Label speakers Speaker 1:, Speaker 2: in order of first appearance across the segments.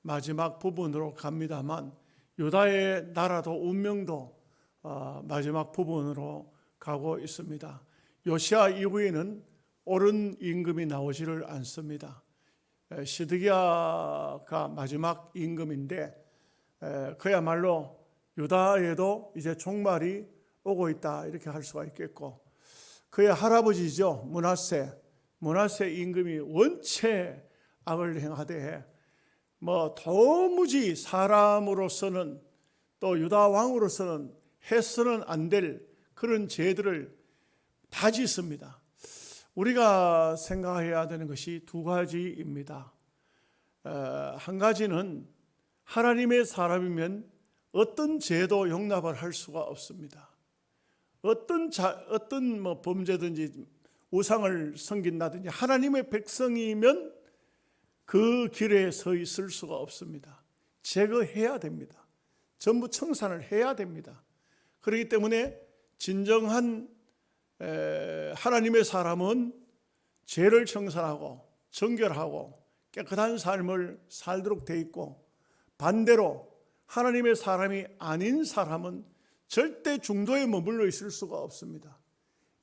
Speaker 1: 마지막 부분으로 갑니다만 유다의 나라도 운명도 마지막 부분으로 가고 있습니다. 요시야 이후에는 옳은 임금이 나오지를 않습니다. 시드기야가 마지막 임금인데 그야말로 유다에도 이제 종말이 오고 있다 이렇게 할 수가 있겠고, 그의 할아버지죠 므낫세 임금이 원체 악을 행하되 도무지 사람으로서는 또 유다 왕으로서는 해서는 안 될 그런 죄들을 다 짓습니다. 우리가 생각해야 되는 것이 두 가지입니다. 한 가지는 하나님의 사람이면 어떤 죄도 용납을 할 수가 없습니다. 어떤 범죄든지 우상을 섬긴다든지 하나님의 백성이면 그 길에 서 있을 수가 없습니다. 제거해야 됩니다. 전부 청산을 해야 됩니다. 그렇기 때문에 진정한 하나님의 사람은 죄를 청산하고 정결하고 깨끗한 삶을 살도록 돼 있고, 반대로 하나님의 사람이 아닌 사람은 절대 중도에 머물러 있을 수가 없습니다.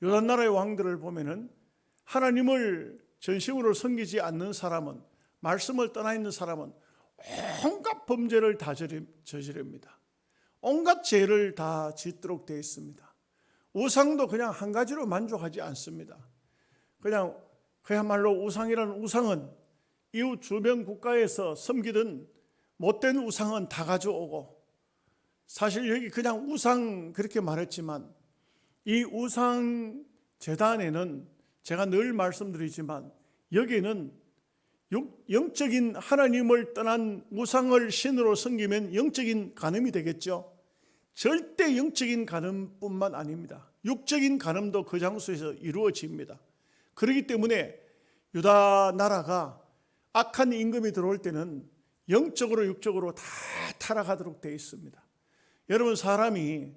Speaker 1: 유다 나라의 왕들을 보면은 하나님을 전심으로 섬기지 않는 사람은, 말씀을 떠나 있는 사람은 온갖 범죄를 다 저지릅니다. 온갖 죄를 다 짓도록 되어 있습니다. 우상도 그냥 한 가지로 만족하지 않습니다. 그야말로 우상은 이웃 주변 국가에서 섬기던 못된 우상은 다 가져오고, 사실 여기 그냥 우상 그렇게 말했지만 이 우상 제단에는 제가 늘 말씀드리지만 여기는 영적인 하나님을 떠난 우상을 신으로 섬기면 영적인 간음이 되겠죠. 절대 영적인 간음뿐만 아닙니다. 육적인 간음도 그 장소에서 이루어집니다. 그렇기 때문에 유다 나라가 악한 임금이 들어올 때는 영적으로 육적으로 다 타락하도록 되어 있습니다. 여러분, 사람이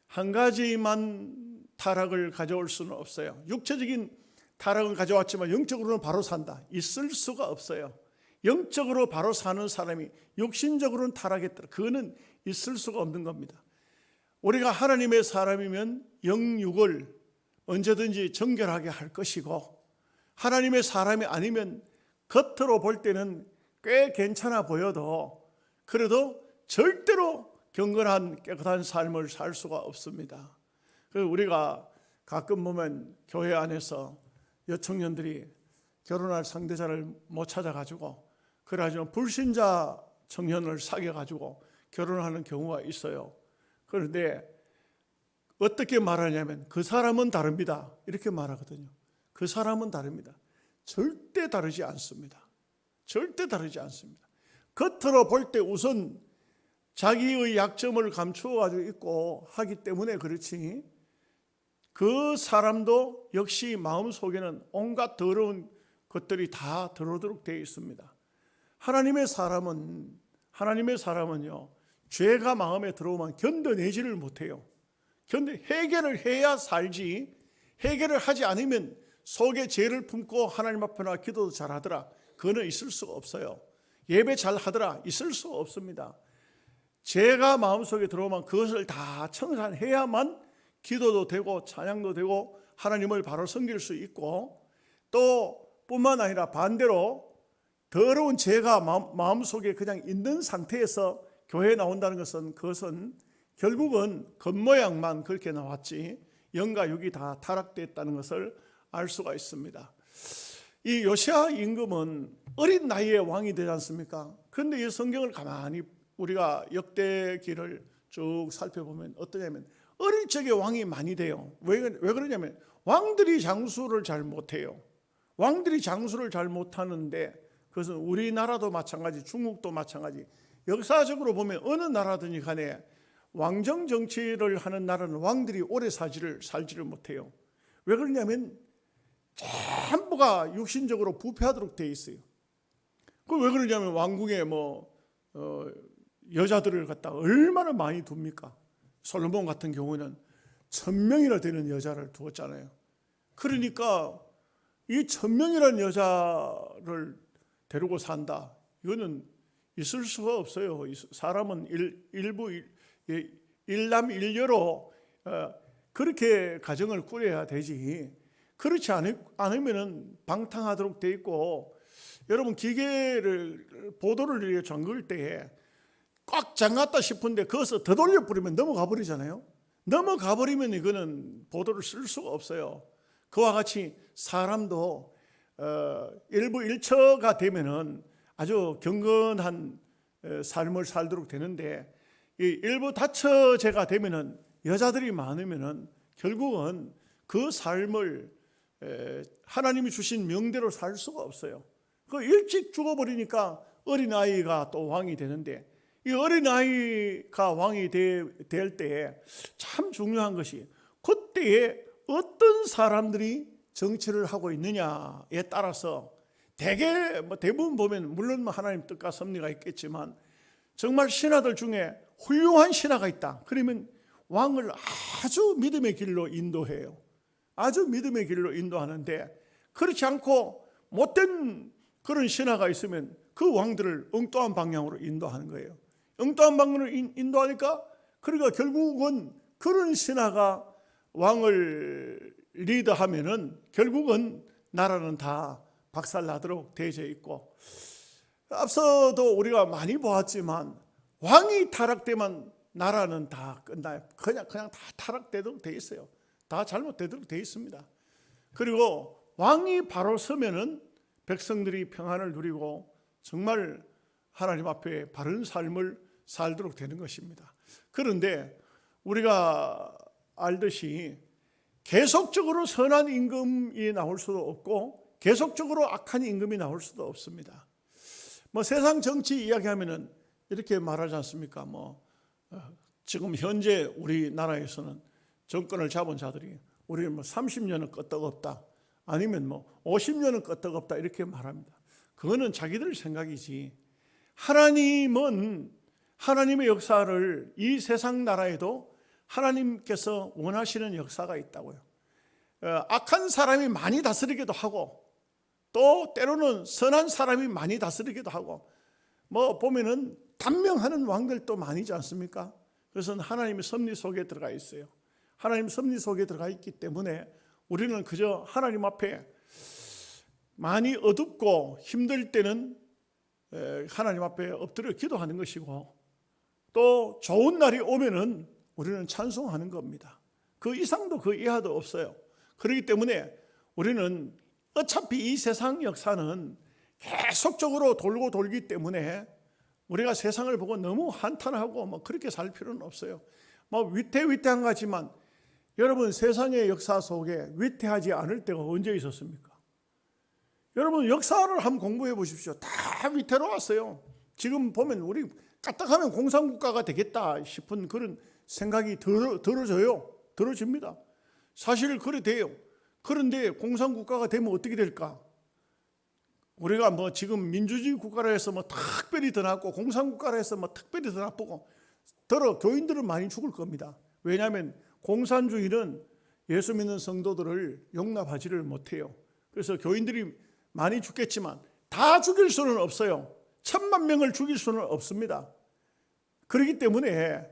Speaker 1: 한 가지만 타락을 가져올 수는 없어요. 육체적인 타락은 가져왔지만 영적으로는 바로 산다, 있을 수가 없어요. 영적으로 바로 사는 사람이 육신적으로는 타락했다, 그거는 있을 수가 없는 겁니다. 우리가 하나님의 사람이면 영육을 언제든지 정결하게 할 것이고, 하나님의 사람이 아니면 겉으로 볼 때는 꽤 괜찮아 보여도 그래도 절대로 경건한 깨끗한 삶을 살 수가 없습니다. 그래서 우리가 가끔 보면 교회 안에서 여청년들이 결혼할 상대자를 못 찾아가지고 그래가지고 불신자 청년을 사귀어가지고 결혼하는 경우가 있어요. 그런데 어떻게 말하냐면 그 사람은 다릅니다 이렇게 말하거든요. 그 사람은 다릅니다. 절대 다르지 않습니다. 절대 다르지 않습니다. 겉으로 볼 때 우선 자기의 약점을 감추어 가지고 있고 하기 때문에 그렇지, 그 사람도 역시 마음속에는 온갖 더러운 것들이 다 들어오도록 되어 있습니다. 하나님의 사람은요, 죄가 마음에 들어오면 견뎌내지를 못해요. 해결을 해야 살지, 해결을 하지 않으면 속에 죄를 품고 하나님 앞에 나와 기도도 잘하더라, 그거는 있을 수가 없어요. 예배 잘하더라, 있을 수가 없습니다. 죄가 마음속에 들어오면 그것을 다 청산해야만 기도도 되고 찬양도 되고 하나님을 바로 섬길 수 있고, 또 뿐만 아니라 반대로 더러운 죄가 마음속에 그냥 있는 상태에서 교회에 나온다는 것은, 그것은 결국은 겉모양만 그렇게 나왔지 영과 육이 다 타락됐다는 것을 알 수가 있습니다. 이 요시야 임금은 어린 나이에 왕이 되지 않습니까? 그런데 이 성경을 가만히 우리가 역대기를 쭉 살펴보면 어떠냐면 어릴 적에 왕이 많이 돼요. 왜 그러냐면 왕들이 장수를 잘 못해요. 왕들이 장수를 잘 못하는데, 그것은 우리나라도 마찬가지, 중국도 마찬가지, 역사적으로 보면 어느 나라든지 간에 왕정 정치를 하는 나라는 왕들이 오래 살지를 못해요. 왜 그러냐면 전부가 육신적으로 부패하도록 돼 있어요. 그 왜 그러냐면 왕궁에 여자들을 갖다가 얼마나 많이 둡니까? 솔로몬 같은 경우는 1000명이나 되는 여자를 두었잖아요. 그러니까 이 1000명이라는 여자를 데리고 산다, 이거는 있을 수가 없어요. 사람은 일남 일녀로 그렇게 가정을 꾸려야 되지. 그렇지 않으면은 방탕하도록 돼 있고, 여러분 기계를 보도를 위해 잠글 때에 꽉 잠갔다 싶은데 거기서 더 돌려 뿌리면 넘어가 버리잖아요. 넘어가 버리면 이거는 보도를 쓸 수가 없어요. 그와 같이 사람도 일부 일처가 되면은 아주 경건한 삶을 살도록 되는데, 이 일부 다처제가 되면은 여자들이 많으면은 결국은 그 삶을 하나님이 주신 명대로 살 수가 없어요. 그 일찍 죽어버리니까 어린아이가 또 왕이 되는데, 이 어린아이가 왕이 될 때에 참 중요한 것이 그때에 어떤 사람들이 정치를 하고 있느냐에 따라서 대부분 보면 물론 하나님 뜻과 섭리가 있겠지만 정말 신하들 중에 훌륭한 신하가 있다. 그러면 왕을 아주 믿음의 길로 인도해요. 아주 믿음의 길로 인도하는데, 그렇지 않고 못된 그런 신하가 있으면 그 왕들을 엉뚱한 방향으로 인도하는 거예요. 엉뚱한 방향으로 인도하니까 그러니까 결국은 그런 신하가 왕을 리드하면은 결국은 나라는 다 박살나도록 되어져 있고, 앞서도 우리가 많이 보았지만 왕이 타락되면 나라는 다 끝나요. 그냥 다 타락되도록 돼 있어요. 다 잘못되도록 돼 있습니다. 그리고 왕이 바로 서면은 백성들이 평안을 누리고 정말 하나님 앞에 바른 삶을 살도록 되는 것입니다. 그런데 우리가 알듯이 계속적으로 선한 임금이 나올 수도 없고 계속적으로 악한 임금이 나올 수도 없습니다. 세상 정치 이야기하면은 이렇게 말하지 않습니까? 지금 현재 우리나라에서는 정권을 잡은 자들이 우리는 30년은 끄떡없다, 아니면 50년은 끄떡없다 이렇게 말합니다. 그거는 자기들 생각이지, 하나님은 하나님의 역사를 이 세상 나라에도 하나님께서 원하시는 역사가 있다고요. 악한 사람이 많이 다스리기도 하고 또 때로는 선한 사람이 많이 다스리기도 하고, 보면은 단명하는 왕들도 많이지 않습니까? 그래서 하나님의 섭리 속에 들어가 있어요. 하나님 섭리 속에 들어가 있기 때문에 우리는 그저 하나님 앞에 많이 어둡고 힘들 때는 하나님 앞에 엎드려 기도하는 것이고, 또 좋은 날이 오면은 우리는 찬송하는 겁니다. 그 이상도 그 이하도 없어요. 그렇기 때문에 우리는 어차피 이 세상 역사는 계속적으로 돌고 돌기 때문에 우리가 세상을 보고 너무 한탄하고 그렇게 살 필요는 없어요. 위태위태한 거지만 여러분, 세상의 역사 속에 위태하지 않을 때가 언제 있었습니까? 여러분 역사를 한번 공부해 보십시오. 다 위태로웠어요. 지금 보면 우리 까딱하면 공산국가가 되겠다 싶은 그런 생각이 들어집니다. 사실 그래 돼요. 그런데 공산국가가 되면 어떻게 될까? 우리가 지금 민주주의 국가라 해서 특별히 더 낫고 공산국가라 해서 특별히 더 나쁘고, 교인들은 많이 죽을 겁니다. 왜냐하면 공산주의는 예수 믿는 성도들을 용납하지를 못해요. 그래서 교인들이 많이 죽겠지만 다 죽일 수는 없어요. 10,000,000명을 죽일 수는 없습니다. 그렇기 때문에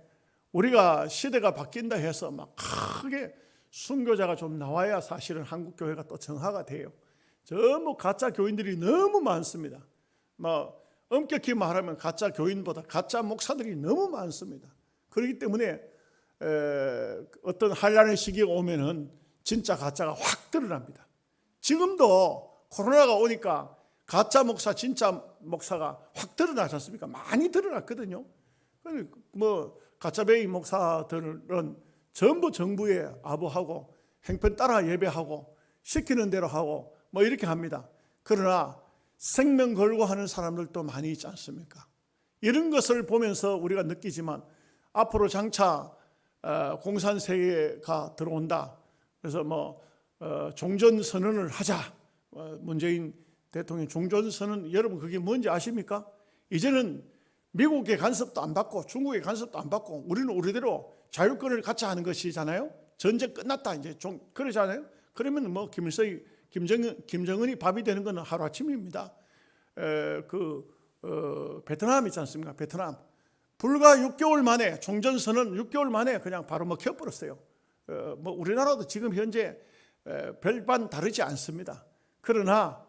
Speaker 1: 우리가 시대가 바뀐다 해서 크게 순교자가 좀 나와야 사실은 한국 교회가 또 정화가 돼요. 전부 가짜 교인들이 너무 많습니다. 엄격히 말하면 가짜 교인보다 가짜 목사들이 너무 많습니다. 그렇기 때문에 어떤 한란의 시기가 오면은 진짜 가짜가 확 드러납니다. 지금도 코로나가 오니까 가짜 목사, 진짜 목사가 확 드러나지 않습니까? 많이 드러났거든요. 가짜배이 목사들은 전부 정부에 아부하고 행편 따라 예배하고 시키는 대로 하고 이렇게 합니다. 그러나 생명 걸고 하는 사람들도 많이 있지 않습니까? 이런 것을 보면서 우리가 느끼지만 앞으로 장차 공산세계가 들어온다. 그래서 종전선언을 하자. 문재인 대통령 종전선언, 여러분 그게 뭔지 아십니까? 이제는 미국의 간섭도 안 받고 중국의 간섭도 안 받고 우리는 우리대로 자율권을 갖자 하는 것이잖아요. 전쟁 끝났다 이제 그러잖아요. 그러면 김정은이 밥이 되는 것은 하루아침입니다. 베트남 있지 않습니까? 베트남 불과 6개월 만에 종전선언 6개월 만에 그냥 바로 먹혀버렸어요. 뭐 우리나라도 지금 현재 별반 다르지 않습니다. 그러나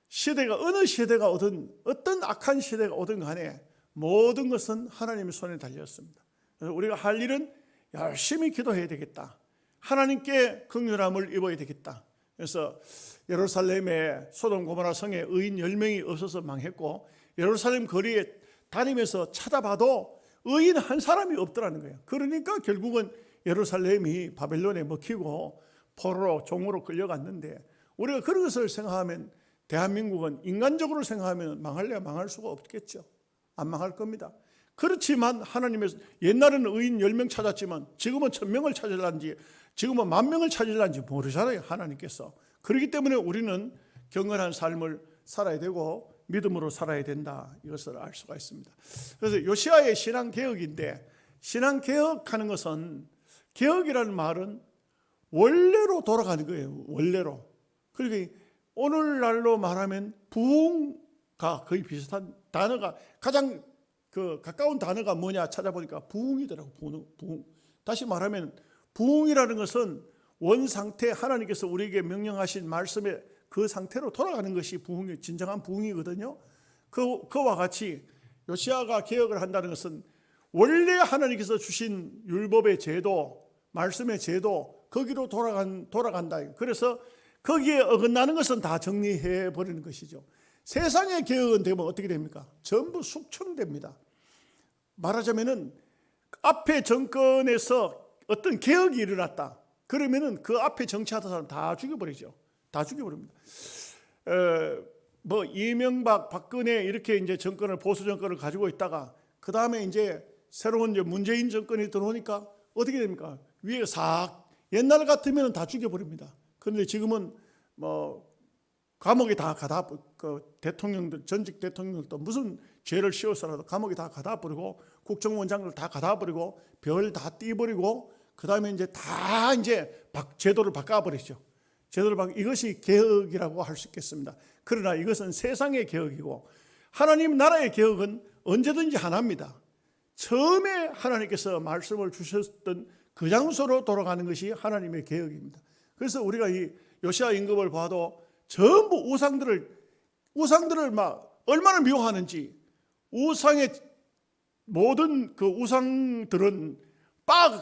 Speaker 1: 시대가 어느 시대가 오든 어떤 악한 시대가 오든 간에 모든 것은 하나님의 손에 달렸습니다. 그래서 우리가 할 일은 열심히 기도해야 되겠다. 하나님께 긍휼함을 입어야 되겠다. 그래서 예루살렘의 소돔 고모라 성에 의인 10명이 없어서 망했고 예루살렘 거리에 다니면서 찾아봐도 의인 한 사람이 없더라는 거예요. 그러니까 결국은 예루살렘이 바벨론에 먹히고 포로로 종으로 끌려갔는데 우리가 그런 것을 생각하면 대한민국은 인간적으로 생각하면 망할래야 망할 수가 없겠죠. 안 망할 겁니다. 그렇지만 하나님의 옛날에는 의인 10명 찾았지만 지금은 1000명을 찾으려는지 지금은 10,000명을 찾으려는지 모르잖아요. 하나님께서. 그렇기 때문에 우리는 경건한 삶을 살아야 되고 믿음으로 살아야 된다. 이것을 알 수가 있습니다. 그래서 요시야의 신앙개혁인데 신앙개혁하는 것은 개혁이라는 말은 원래로 돌아가는 거예요. 원래로. 그러니까 오늘날로 말하면 부흥과 거의 비슷한 단어가 가장 가까운 단어가 뭐냐 찾아보니까 부흥이더라고. 부흥. 다시 말하면 부흥이라는 것은 원 상태 하나님께서 우리에게 명령하신 말씀의 그 상태로 돌아가는 것이 부흥이 진정한 부흥이거든요. 그와 같이 요시야가 개혁을 한다는 것은 원래 하나님께서 주신 율법의 제도, 말씀의 제도 거기로 돌아간다. 그래서 거기에 어긋나는 것은 다 정리해 버리는 것이죠. 세상의 개혁은 되면 어떻게 됩니까? 전부 숙청됩니다. 말하자면은 앞에 정권에서 어떤 개혁이 일어났다. 그러면은 그 앞에 정치하던 사람 다 죽여버리죠. 다 죽여버립니다. 뭐 이명박, 박근혜 이렇게 이제 정권을 보수 정권을 가지고 있다가 그 다음에 이제 새로운 이제 문재인 정권이 들어오니까 어떻게 됩니까? 위에 싹 옛날 같으면 다 죽여버립니다. 그런데 지금은 뭐 감옥에 다 가다 대통령들 전직 대통령들도 무슨 죄를 씌워서라도 감옥에 다 가다 버리고 국정원장들 다 가다 버리고 별 다 띄버리고 그 다음에 이제 다 이제 제도를 바꿔버리죠. 이것이 개혁이라고 할 수 있겠습니다. 그러나 이것은 세상의 개혁이고 하나님 나라의 개혁은 언제든지 하나입니다. 처음에 하나님께서 말씀을 주셨던 그 장소로 돌아가는 것이 하나님의 개혁입니다. 그래서 우리가 이 요시야 임금을 봐도 전부 우상들을 막 얼마나 미워하는지 우상의 모든 그 우상들은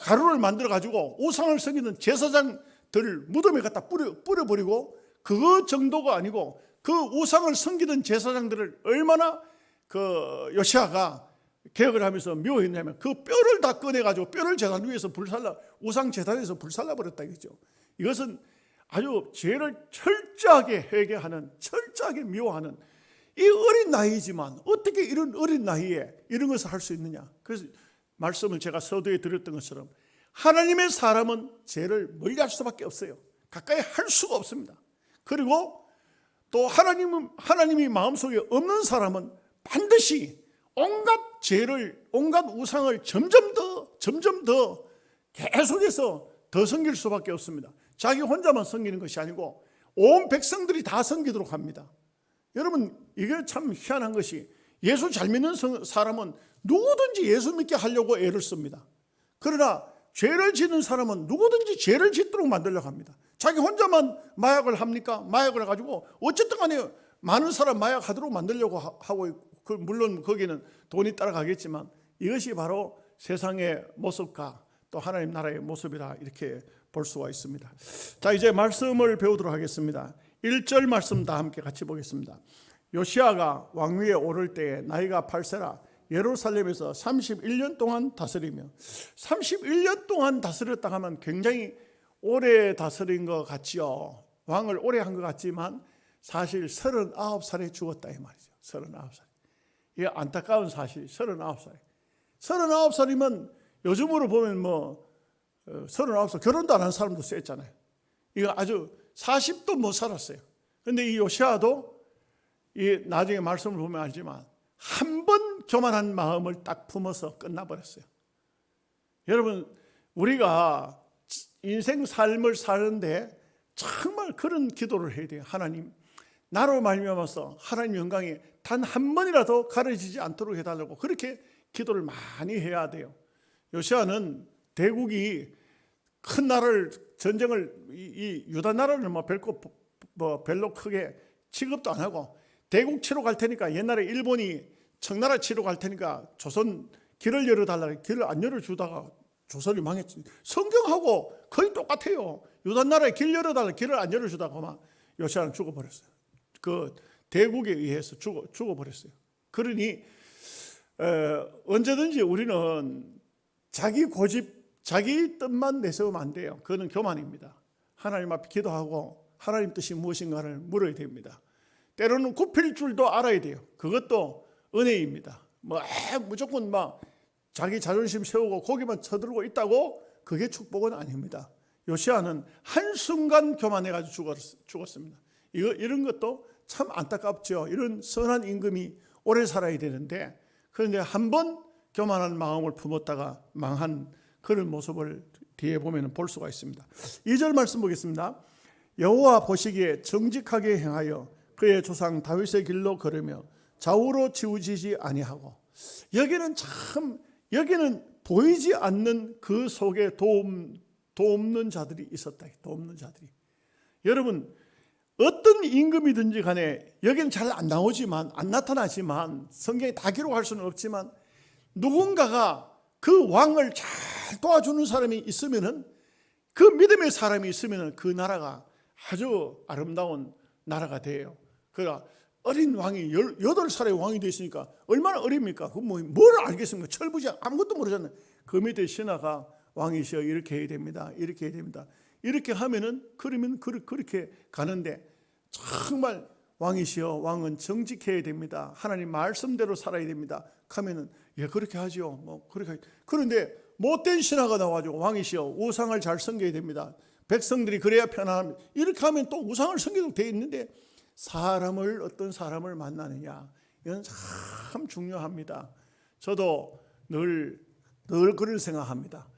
Speaker 1: 가루를 만들어 가지고 우상을 섬기는 제사장들 무덤에 갖다 뿌려버리고 그거 정도가 아니고 그 우상을 섬기던 제사장들을 얼마나 그 요시야가 개혁을 하면서 미워했냐면 그 뼈를 다 꺼내가지고 뼈를 제단 위에서 우상 제단에서 불살라 버렸다 이거죠. 이것은 아주 죄를 철저하게 회개하는 철저하게 미워하는 이 어린 나이지만 어떻게 이런 어린 나이에 이런 것을 할 수 있느냐. 그래서 말씀을 제가 서두에 드렸던 것처럼 하나님의 사람은 죄를 멀리할 수밖에 없어요. 가까이 할 수가 없습니다. 그리고 또 하나님이 마음속에 없는 사람은 반드시 온갖 죄를 온갖 우상을 점점 더 계속해서 더 섬길 수밖에 없습니다. 자기 혼자만 섬기는 것이 아니고 온 백성들이 다 섬기도록 합니다. 여러분 이게 참 희한한 것이 예수 잘 믿는 사람은 누구든지 예수 믿게 하려고 애를 씁니다. 그러나 죄를 짓는 사람은 누구든지 죄를 짓도록 만들려고 합니다. 자기 혼자만 마약을 합니까? 마약을 해가지고 어쨌든 간에 많은 사람 마약하도록 만들려고 하고 있고 물론 거기는 돈이 따라가겠지만 이것이 바로 세상의 모습과 또 하나님 나라의 모습이다 이렇게 볼 수가 있습니다. 자 이제 말씀을 배우도록 하겠습니다. 1절 말씀 다 함께 같이 보겠습니다. 요시야가 왕위에 오를 때에 나이가 8세라 예루살렘에서 31년 동안 다스리며 31년 동안 다스렸다 하면 굉장히 오래 다스린 것 같지요. 왕을 오래 한 것 같지만 사실 39살에 죽었다 이 말이죠. 39살. 이게 안타까운 사실. 39살. 39살이면 요즘으로 보면 뭐 39살 결혼도 안 한 사람도 셌잖아요. 이거 아주 40도 못 살았어요. 그런데 이 요시야도 이 나중에 말씀을 보면 알지만 한 번 교만한 마음을 딱 품어서 끝나버렸어요. 여러분 우리가 인생 삶을 사는데 정말 그런 기도를 해야 돼요. 하나님 나로 말미암아서 하나님 영광이 단 한 번이라도 가려지지 않도록 해달라고 그렇게 기도를 많이 해야 돼요. 요시아는 대국이 큰 나라를 전쟁을 이 유다 나라를 별로 크게 취급도 안 하고 대국 치러 갈 테니까 옛날에 일본이 청나라 치러 갈 테니까 조선 길을 열어달라 길을 안 열어주다가 조선이 망했지. 성경하고 거의 똑같아요. 유다 나라에 길 열어달라 길을 안 열어주다가 막 요시아는 죽어버렸어요. 그 대국에 의해서 죽어버렸어요. 그러니 언제든지 우리는 자기 고집, 자기 뜻만 내세우면 안 돼요. 그거는 교만입니다. 하나님 앞에 기도하고 하나님 뜻이 무엇인가를 물어야 됩니다. 때로는 굽힐 줄도 알아야 돼요. 그것도 은혜입니다. 무조건 자기 자존심 세우고 고기만 쳐들고 있다고 그게 축복은 아닙니다. 요시아는 한순간 교만해가지고 죽었습니다. 이런 것도 참 안타깝죠. 이런 선한 임금이 오래 살아야 되는데 그런데 한번 교만한 마음을 품었다가 망한 그런 모습을 뒤에 보면 볼 수가 있습니다. 2절 말씀 보겠습니다. 여호와 보시기에 정직하게 행하여 그의 조상 다윗의 길로 걸으며 좌우로 치우치지 아니하고 여기는 보이지 않는 그 속에 도움는 자들이 있었다. 도움는 자들이. 여러분 어떤 임금이든지 간에 여기는 잘 안 나오지만 안 나타나지만 성경에 다 기록할 수는 없지만 누군가가 그 왕을 잘 도와주는 사람이 있으면은 그 믿음의 사람이 있으면은 그 나라가 아주 아름다운 나라가 돼요. 그러니까 어린 왕이 18살의 왕이 됐으니까 얼마나 어립니까? 뭘 알겠습니까? 철부지 아무것도 모르잖아요. 그 밑에 신하가 왕이시여 이렇게 해야 됩니다. 이렇게 해야 됩니다. 이렇게 하면은 그러면 그렇게 가는데 정말 왕이시여 왕은 정직해야 됩니다. 하나님 말씀대로 살아야 됩니다. 하면은 그렇게 하죠. 그렇게. 그런데 못된 신하가 나와가지고 왕이시여 우상을 잘 섬겨야 됩니다. 백성들이 그래야 편안합니다. 이렇게 하면 또 우상을 섬기도록 되어 있는데 어떤 사람을 만나느냐 이건 참 중요합니다. 저도 늘 그런 생각합니다.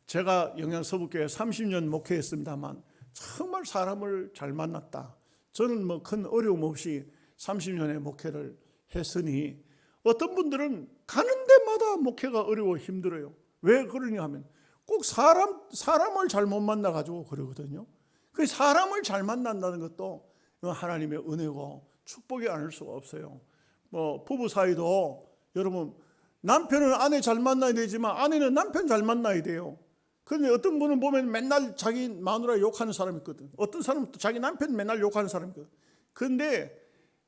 Speaker 1: 제가 영양서북교회 30년 목회했습니다만 정말 사람을 잘 만났다. 저는 큰 어려움 없이 30년의 목회를 했으니 어떤 분들은 가는 데마다 목회가 어려워 힘들어요. 왜 그러냐 하면 꼭 사람을 잘못 만나가지고 그러거든요. 그 사람을 잘 만난다는 것도 하나님의 은혜고 축복이 아닐 수가 없어요. 부부 사이도 여러분 남편은 아내 잘 만나야 되지만 아내는 남편 잘 만나야 돼요. 그런데 어떤 분은 보면 맨날 자기 마누라 욕하는 사람이 있거든. 어떤 사람은 또 자기 남편 맨날 욕하는 사람이 있거든. 그런데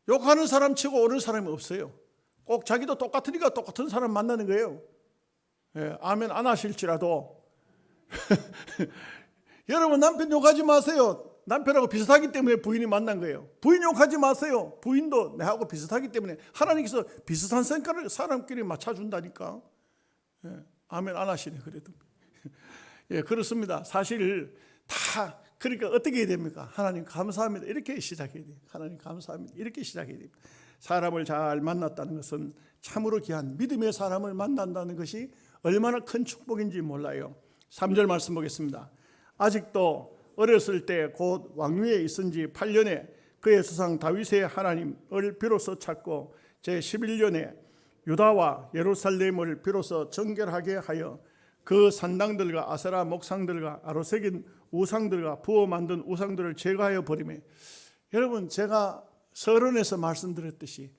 Speaker 1: 욕하는 사람 치고 옳은 사람이 없어요. 꼭 자기도 똑같으니까 똑같은 사람 만나는 거예요. 아멘 안 하실지라도 여러분 남편 욕하지 마세요. 남편하고 비슷하기 때문에 부인이 만난 거예요. 부인 욕하지 마세요. 부인도 내하고 비슷하기 때문에 하나님께서 비슷한 성격을 사람끼리 맞춰준다니까. 아멘 안 하시네 그래도. 그렇습니다. 사실 다 그러니까 어떻게 해야 됩니까? 하나님 감사합니다. 이렇게 시작해야 돼요. 하나님 감사합니다. 이렇게 시작해야 됩니다. 사람을 잘 만났다는 것은 참으로 귀한 믿음의 사람을 만난다는 것이 얼마나 큰 축복인지 몰라요. 3절 말씀 보겠습니다. 아직도 어렸을 때 곧 왕위에 있은 지 8년에 그의 조상 다윗의 하나님을 비로소 찾고 제11년에 유다와 예루살렘을 비로소 정결하게 하여 그 산당들과 아세라 목상들과 아로새긴 우상들과 부어 만든 우상들을 제거하여 버리며 여러분 제가 서론에서 말씀드렸듯이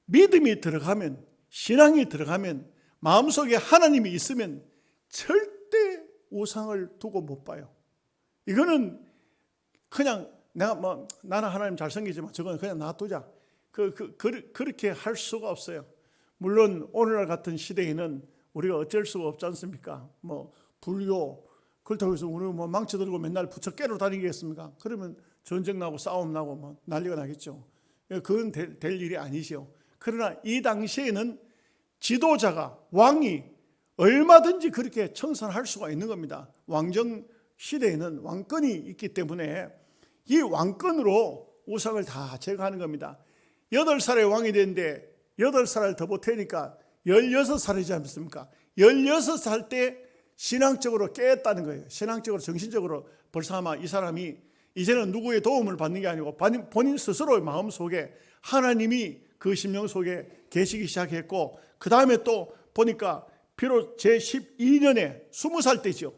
Speaker 1: 믿음이 들어가면 신앙이 들어가면 마음속에 하나님이 있으면 절대 우상을 두고 못 봐요. 이거는 그냥 나는 하나님 잘 섬기지만 저건 그냥 놔두자. 그렇게 할 수가 없어요. 물론 오늘날 같은 시대에는 우리가 어쩔 수가 없지 않습니까? 불교 그렇다고 해서 우리 망치 들고 맨날 부처 깨러 다니겠습니까? 그러면 전쟁 나고 싸움 나고 난리가 나겠죠. 그건 될 일이 아니죠. 그러나 이 당시에는 지도자가 왕이 얼마든지 그렇게 청산할 수가 있는 겁니다. 왕정 시대에는 왕권이 있기 때문에 이 왕권으로 우상을 다 제거하는 겁니다. 8살의 왕이 됐는데 8살을 더 보태니까 16살이지 않습니까? 16살 때 신앙적으로 깨었다는 거예요. 신앙적으로 정신적으로 벌써 아마 이 사람이 이제는 누구의 도움을 받는 게 아니고 본인 스스로의 마음속에 하나님이 그 심령 속에 계시기 시작했고, 그 다음에 또 보니까 비록 제12년에 20살 때죠.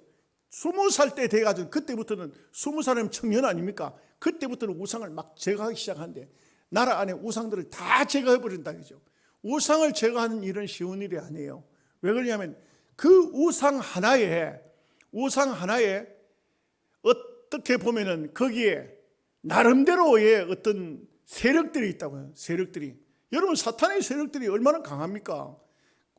Speaker 1: 20살 때 돼가지고 그때부터는 20살이면 청년 아닙니까? 그때부터는 우상을 막 제거하기 시작하는데 나라 안에 우상들을 다 제거해버린다 그죠. 우상을 제거하는 일은 쉬운 일이 아니에요. 왜 그러냐면 그 우상 하나에 어떻게 보면은 거기에 나름대로의 어떤 세력들이 있다고요. 세력들이. 여러분, 사탄의 세력들이 얼마나 강합니까?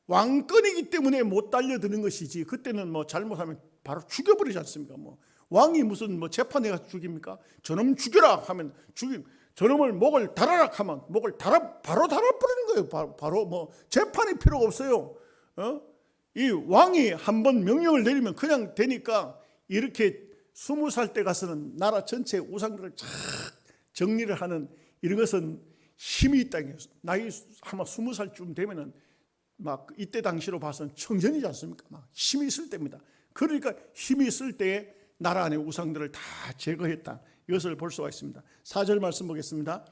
Speaker 1: 왕권이기 때문에 못 달려드는 것이지, 그때는 뭐 잘못하면 바로 죽여버리지 않습니까? 뭐 왕이 무슨 뭐 재판해가 죽입니까? 저놈 죽여라 하면 저놈을 목을 달아라 하면 목을 바로 달아버리는 거예요. 바로 뭐 재판이 필요가 없어요. 이 왕이 한번 명령을 내리면 그냥 되니까, 이렇게 20살 때 가서는 나라 전체 우상들을 쫙 정리를 하는 이런 것은 힘이 있다. 나이 아마 20살쯤 되면은 막 이때 당시로 봐서는 청년이지 않습니까? 막 힘이 있을 때입니다. 그러니까 힘이 있을 때에 나라 안의 우상들을 다 제거했다. 이것을 볼 수가 있습니다. 4절 말씀 보겠습니다.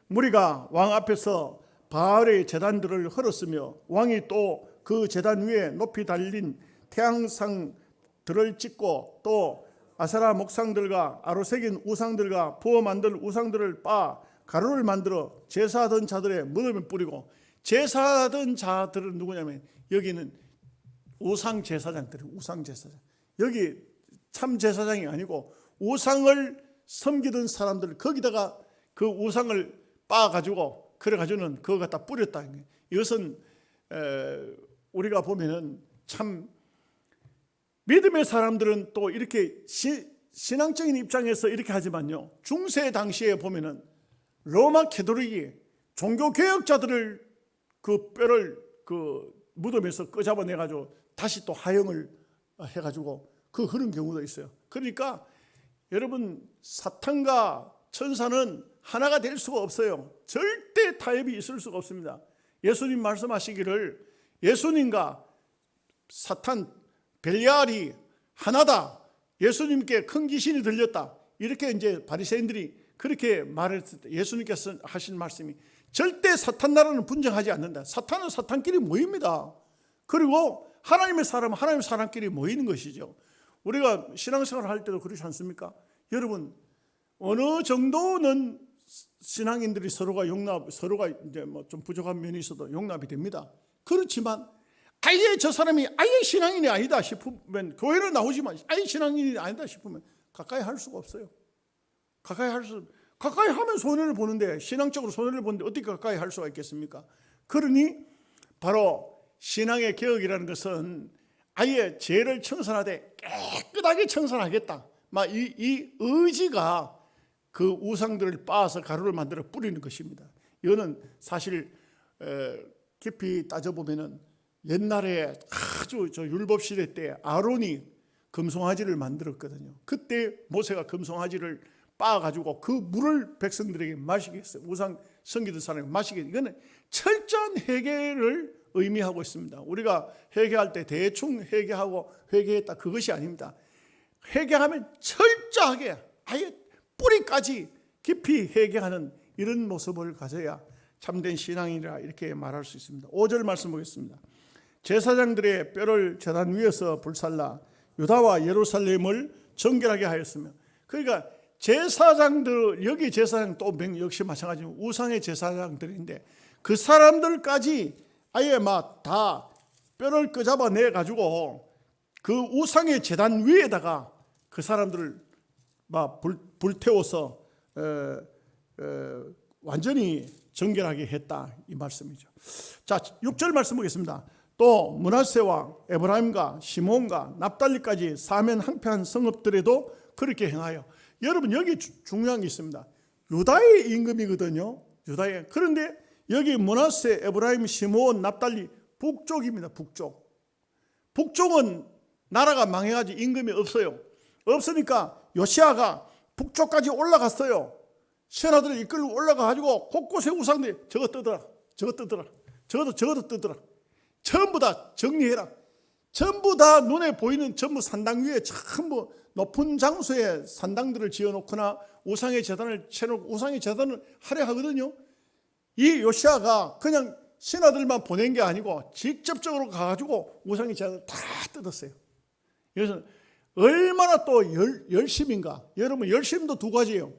Speaker 1: 무리가 왕 앞에서 바알의 제단들을 헐었으며 왕이 또 그 제단 위에 높이 달린 태양상들을 찍고 또 아세라 목상들과 아로새긴 우상들과 부어 만들 우상들을 빻아 가루를 만들어 제사하던 자들의 무덤에 뿌리고, 제사하던 자들은 누구냐면 여기는 우상 제사장들이, 우상 제사장. 여기 참 제사장이 아니고 우상을 섬기던 사람들, 거기다가 그 우상을 빻아가지고 그래가지고는 그거 갖다 뿌렸다. 이것은 우리가 보면은 참 믿음의 사람들은 또 이렇게 신앙적인 입장에서 이렇게 하지만요, 중세 당시에 보면은 로마 캐톨릭이 종교 개혁자들을 그 뼈를 그 무덤에서 끄잡아내가지고 다시 또 하영을 해가지고 그 그런 경우도 있어요. 그러니까 여러분, 사탄과 천사는 하나가 될 수가 없어요. 절대 타협이 있을 수가 없습니다. 예수님 말씀하시기를 예수님과 사탄 벨리알이 하나다, 예수님께 큰 귀신이 들렸다, 이렇게 이제 바리새인들이 그렇게 말했을 때 예수님께서 하신 말씀이 절대 사탄 나라는 분쟁하지 않는다. 사탄은 사탄끼리 모입니다. 그리고 하나님의 사람은 하나님의 사람끼리 모이는 것이죠. 우리가 신앙생활 할 때도 그렇지 않습니까? 여러분, 어느 정도는 신앙인들이 서로가 이제 뭐 좀 부족한 면이 있어도 용납이 됩니다. 그렇지만 아예 저 사람이 아예 신앙인이 아니다 싶으면, 교회를 나오지만 아예 신앙인이 아니다 싶으면 가까이 할 수가 없어요. 가까이 하면 손해를 보는데, 신앙적으로 손해를 보는데 어떻게 가까이 할 수가 있겠습니까? 그러니 바로 신앙의 개혁이라는 것은 아예 죄를 청산하되 깨끗하게 청산하겠다, 막 이 의지가 그 우상들을 빻아서 가루를 만들어 뿌리는 것입니다. 이거는 사실 깊이 따져보면은 옛날에 아주 저 율법 시대 때 아론이 금송아지를 만들었거든요. 그때 모세가 금송아지를 빻아가지고 그 물을 백성들에게 마시게 했어요. 우상 섬기던 사람에게 마시게. 이거는 철저한 회개를 의미하고 있습니다. 우리가 회개할 때 대충 회개하고 회개했다, 그것이 아닙니다. 회개하면 철저하게 아예 뿌리까지 깊이 회개하는 이런 모습을 가져야 참된 신앙이라 이렇게 말할 수 있습니다. 5절 말씀 보겠습니다. 제사장들의 뼈를 제단 위에서 불살라 유다와 예루살렘을 정결하게 하였으며, 그러니까 제사장들, 여기 제사장 또 역시 마찬가지로 우상의 제사장들인데 그 사람들까지 아예 막 다 뼈를 끄잡아내 가지고 그 우상의 제단 위에다가 그 사람들을 막 불태워서 완전히 정결하게 했다, 이 말씀이죠. 자, 6절 말씀 보겠습니다. 또 므낫세와 에브라임과 시몬과 납달리까지 사면 항폐한 성읍들에도 그렇게 행하여. 여러분, 여기 중요한 게 있습니다. 유다의 임금이거든요. 유다의. 그런데 여기 므낫세, 에브라임, 시몬, 납달리 북쪽입니다. 북쪽은 나라가 망해가지고 임금이 없어요. 없으니까 요시아가 북쪽까지 올라갔어요. 신하들을 이끌고 올라가가지고 곳곳에 우상들이 저거 뜨더라, 저것도 뜨더라, 전부 다 정리해라. 전부 다 눈에 보이는 전부 산당 위에 전부 높은 장소에 산당들을 지어놓거나 우상의 제단을 쳐놓고 우상의 제단을 하려 하거든요. 이 요시아가 그냥 신하들만 보낸 게 아니고 직접적으로 가가지고 우상의 제단을 다 뜯었어요. 그래서 얼마나 또 열심인가. 여러분, 열심도 두 가지예요.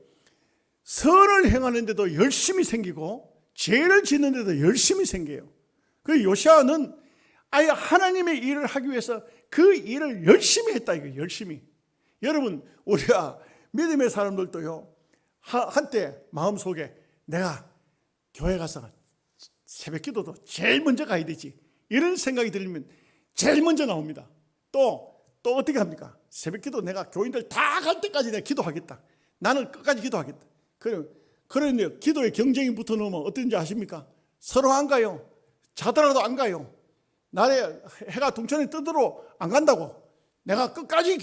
Speaker 1: 선을 행하는데도 열심히 생기고 죄를 짓는데도 열심히 생겨요. 그 요시아는 아예 하나님의 일을 하기 위해서 그 일을 열심히 했다, 이거 열심히. 여러분, 우리가 믿음의 사람들도요, 한때 마음속에 내가 교회 가서 새벽 기도도 제일 먼저 가야 되지, 이런 생각이 들면 제일 먼저 나옵니다. 또 어떻게 합니까? 새벽 기도 내가 교인들 다 갈 때까지 내가 기도하겠다. 나는 끝까지 기도하겠다. 그런데 기도에 경쟁이 붙어 놓으면 어떤지 아십니까? 서로 안 가요. 자더라도 안 가요. 날에 해가 동천에 뜨도록 안 간다고. 내가 끝까지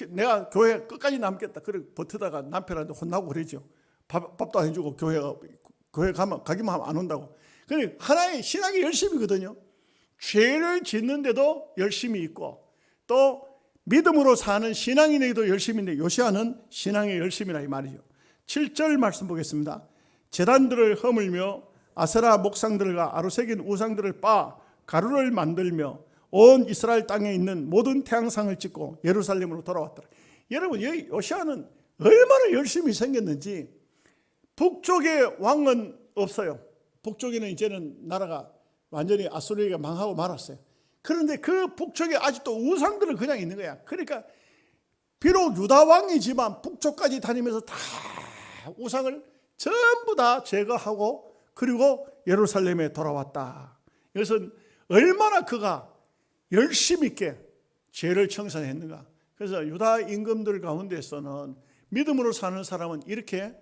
Speaker 1: 내가 교회 끝까지 남겠다. 그래 버티다가 남편한테 혼나고 그러죠. 밥도 안 해주고 교회 가기만 하면 안 온다고. 그래 하나의 신앙이 열심이거든요. 죄를 짓는데도 열심히 있고 또 믿음으로 사는 신앙인에게도 열심인데 요시아는 신앙의 열심이라 이 말이죠. 7절 말씀 보겠습니다. 제단들을 허물며 아세라 목상들과 아로새긴 우상들을 빻아 가루를 만들며 온 이스라엘 땅에 있는 모든 태양상을 찍고 예루살렘으로 돌아왔더라. 여러분, 이 요시아는 얼마나 열심히 생겼는지. 북쪽에 왕은 없어요. 북쪽에는 이제는 나라가 완전히 아수르에게 망하고 말았어요. 그런데 그 북쪽에 아직도 우상들은 그냥 있는 거야. 그러니까 비록 유다 왕이지만 북쪽까지 다니면서 다 우상을 전부 다 제거하고 그리고 예루살렘에 돌아왔다. 이것은 얼마나 그가 열심 있게 죄를 청산했는가. 그래서 유다 임금들 가운데서는 믿음으로 사는 사람은 이렇게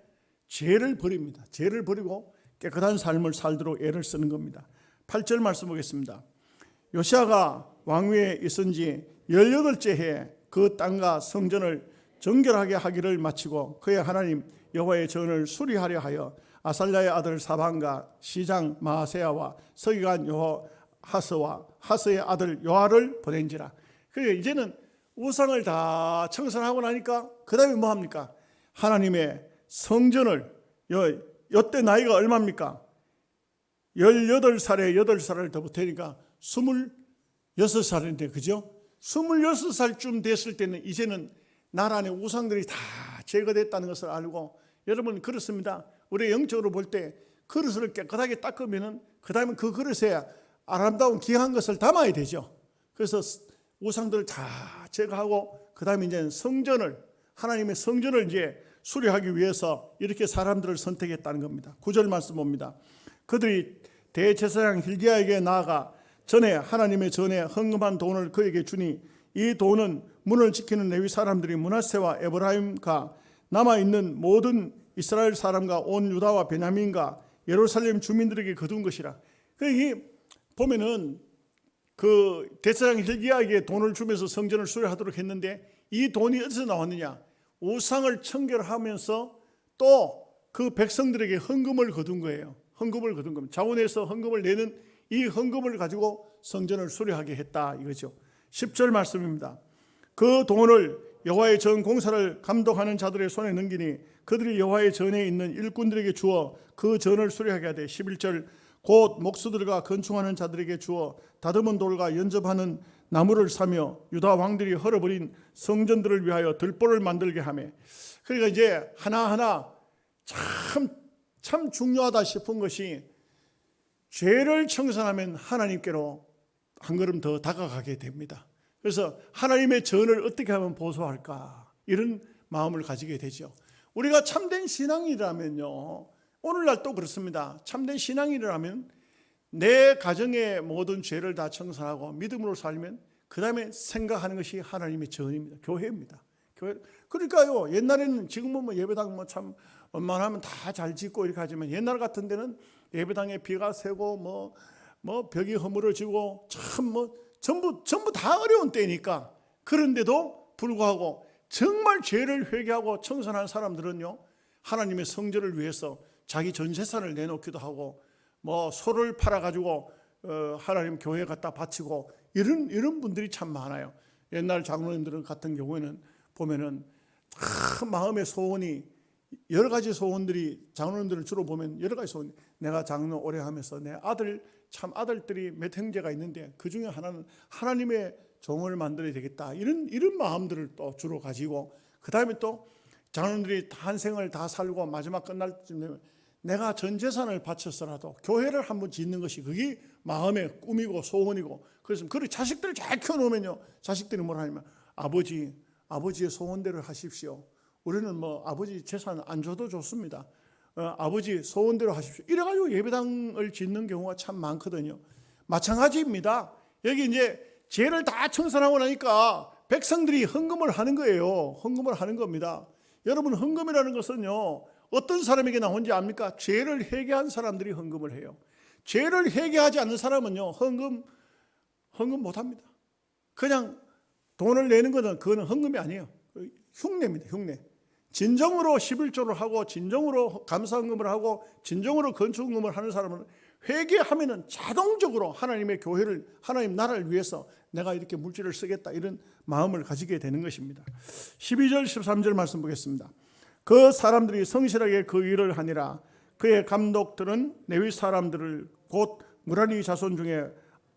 Speaker 1: 죄를 버립니다. 죄를 버리고 깨끗한 삶을 살도록 애를 쓰는 겁니다. 8절 말씀 보겠습니다. 요시아가 왕위에 있은 지 18째 해에 그 땅과 성전을 정결하게 하기를 마치고 그의 하나님 여호와의 전을 수리하려 하여 아살랴의 아들 사반과 시장 마아세야와 서기관 여호하스와 하스의 아들 요아를 보낸지라. 그러니까 이제는 우상을 다 청산하고 나니까 그 다음에 뭐 합니까? 하나님의 성전을, 이때 나이가 얼마입니까? 18살에 8살을 더 보태니까 26살인데, 그죠? 26살쯤 됐을 때는 이제는 나라 안에 우상들이 다 제거됐다는 것을 알고, 여러분 그렇습니다. 우리 영적으로 볼 때 그릇을 깨끗하게 닦으면은 그 다음에 그 그릇에 아름다운 귀한 것을 담아야 되죠. 그래서 우상들을 다 제거하고 그 다음에 이제 성전을, 하나님의 성전을 이제 수리하기 위해서 이렇게 사람들을 선택했다는 겁니다. 9절 말씀 봅니다. 그들이 대제사장 hil기야에게 나아가 전에 하나님의 전에 헌금한 돈을 그에게 주니 이 돈은 문을 지키는 레위 사람들이 므낫세와 에브라임과 남아있는 모든 이스라엘 사람과 온 유다와 베냐민과 예루살렘 주민들에게 거둔 것이라. 이 보면은 그 대제사장 hil기야에게 돈을 주면서 성전을 수리하도록 했는데 이 돈이 어디서 나왔느냐? 우상을 청결하면서 또 그 백성들에게 헌금을 거둔 거예요. 헌금을 거둔 겁니다. 자원에서 헌금을 내는 이 헌금을 가지고 성전을 수리하게 했다 이거죠. 10절 말씀입니다. 그 돈을 여호와의 전 공사를 감독하는 자들의 손에 넘기니 그들이 여호와의 전에 있는 일꾼들에게 주어 그 전을 수리하게 하되 11절 곧 목수들과 건축하는 자들에게 주어 다듬은 돌과 연접하는 나무를 사며 유다 왕들이 헐어버린 성전들을 위하여 들보를 만들게 하며. 그러니까 이제 하나하나 참 중요하다 싶은 것이 죄를 청산하면 하나님께로 한 걸음 더 다가가게 됩니다. 그래서 하나님의 전을 어떻게 하면 보소할까, 이런 마음을 가지게 되죠. 우리가 참된 신앙이라면요, 오늘날 또 그렇습니다. 참된 신앙이라면 내 가정의 모든 죄를 다 청산하고 믿음으로 살면 그 다음에 생각하는 것이 하나님의 전입니다. 교회입니다. 교회. 그러니까요, 옛날에는 지금은 뭐 예배당 뭐 참 웬만하면 다 잘 짓고 이렇게 하지만 옛날 같은 데는 예배당에 비가 새고 뭐 벽이 허물어지고 참 뭐 전부 다 어려운 때니까. 그런데도 불구하고 정말 죄를 회개하고 청산한 사람들은요, 하나님의 성전을 위해서 자기 전 재산을 내놓기도 하고 뭐 소를 팔아가지고 하나님 교회에 갖다 바치고 이런 분들이 참 많아요. 옛날 장로님들 같은 경우에는 보면은 다 마음의 소원이 여러 가지 소원들이, 장로님들을 주로 보면 여러 가지 소원, 내가 장로 오래 하면서 내 아들, 참 아들들이 몇 형제가 있는데 그 중에 하나는 하나님의 종을 만들어야 되겠다, 이런 마음들을 또 주로 가지고, 그 다음에 또 장로들이 한 생을 다 살고 마지막 끝날 때쯤 되면 내가 전 재산을 바쳐서라도 교회를 한번 짓는 것이 그게 마음의 꿈이고 소원이고, 그래서 그 자식들을 잘 키워놓으면요, 자식들이 뭐라 하냐면 아버지의 소원대로 하십시오. 우리는 뭐 아버지 재산 안 줘도 좋습니다. 아버지 소원대로 하십시오. 이래가지고 예배당을 짓는 경우가 참 많거든요. 마찬가지입니다. 여기 이제 죄를 다 청산하고 나니까 백성들이 헌금을 하는 거예요. 헌금을 하는 겁니다. 여러분, 헌금이라는 것은요, 어떤 사람에게 나온지 압니까? 죄를 회개한 사람들이 헌금을 해요. 죄를 회개하지 않는 사람은요, 헌금 못합니다. 그냥 돈을 내는 것은 그거는 헌금이 아니에요. 흉내입니다. 흉내. 진정으로 11조를 하고 진정으로 감사헌금을 하고 진정으로 건축헌금을 하는 사람은 회개하면은 자동적으로 하나님의 교회를, 하나님 나라를 위해서 내가 이렇게 물질을 쓰겠다, 이런 마음을 가지게 되는 것입니다. 12절 13절 말씀 보겠습니다. 그 사람들이 성실하게 그 일을 하니라. 그의 감독들은 레위 사람들을 곧 무라리 자손 중에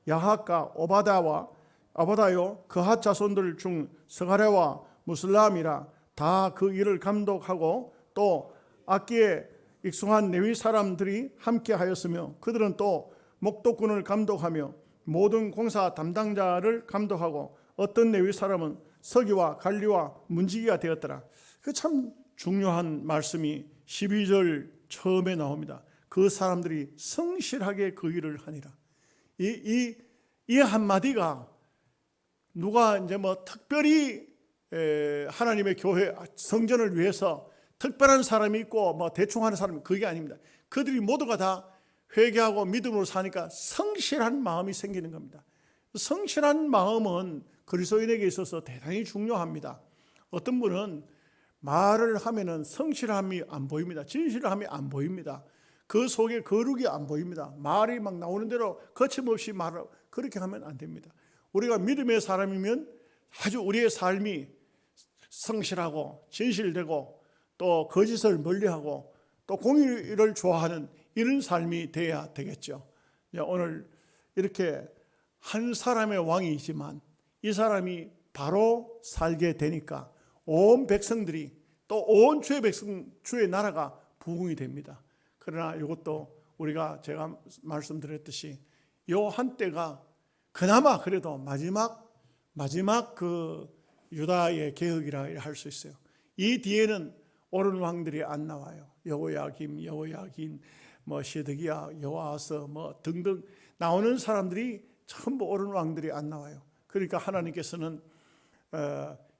Speaker 1: 야핫과 오바다요 그핫 자손들 중 스가랴와 무슬람이라 다 그 일을 감독하고, 또 악기에 익숙한 레위 사람들이 함께 하였으며, 그들은 또 목독군을 감독하며 모든 공사 담당자를 감독하고, 어떤 레위 사람은 서기와 관리와 문지기가 되었더라. 그 참 중요한 말씀이 12절 처음에 나옵니다. 그 사람들이 성실하게 그 일을 하니라. 이 한마디가 누가 이제 뭐 특별히 하나님의 교회 성전을 위해서 특별한 사람이 있고 뭐 대충 하는 사람이, 그게 아닙니다. 그들이 모두가 다 회개하고 믿음으로 사니까 성실한 마음이 생기는 겁니다. 성실한 마음은 그리스도인에게 있어서 대단히 중요합니다. 어떤 분은 말을 하면은 성실함이 안 보입니다. 진실함이 안 보입니다. 그 속에 거룩이 안 보입니다. 말이 막 나오는 대로 거침없이 말을, 그렇게 하면 안 됩니다. 우리가 믿음의 사람이면 아주 우리의 삶이 성실하고 진실되고 또 거짓을 멀리하고 또 공의를 좋아하는 이런 삶이 돼야 되겠죠. 오늘 이렇게 한 사람의 왕이지만 이 사람이 바로 살게 되니까 온 백성들이, 또 온 주의 나라가 부흥이 됩니다. 그러나 이것도 우리가 제가 말씀드렸듯이 요 한때가 그나마 그래도 마지막 그 유다의 개혁이라 할 수 있어요. 이 뒤에는 옳은 왕들이 안 나와요. 여호야김, 뭐 시드기야, 여호아스 뭐 등등 나오는 사람들이 전부 옳은 왕들이 안 나와요. 그러니까 하나님께서는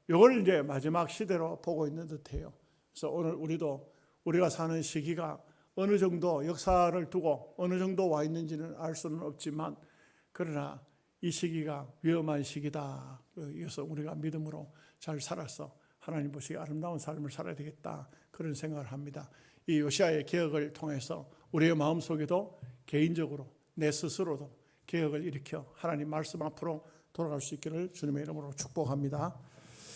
Speaker 1: 이걸 이제 마지막 시대로 보고 있는 듯해요. 그래서 오늘 우리가 사는 시기가 어느 정도 역사를 두고 어느 정도 와 있는지는 알 수는 없지만, 그러나 이 시기가 위험한 시기다. 그래서 우리가 믿음으로 잘 살아서 하나님 보시기에 아름다운 삶을 살아야 되겠다, 그런 생각을 합니다. 이 요시아의 개혁을 통해서 우리의 마음속에도 개인적으로 내 스스로도 개혁을 일으켜 하나님 말씀 앞으로 돌아갈 수 있기를 주님의 이름으로 축복합니다.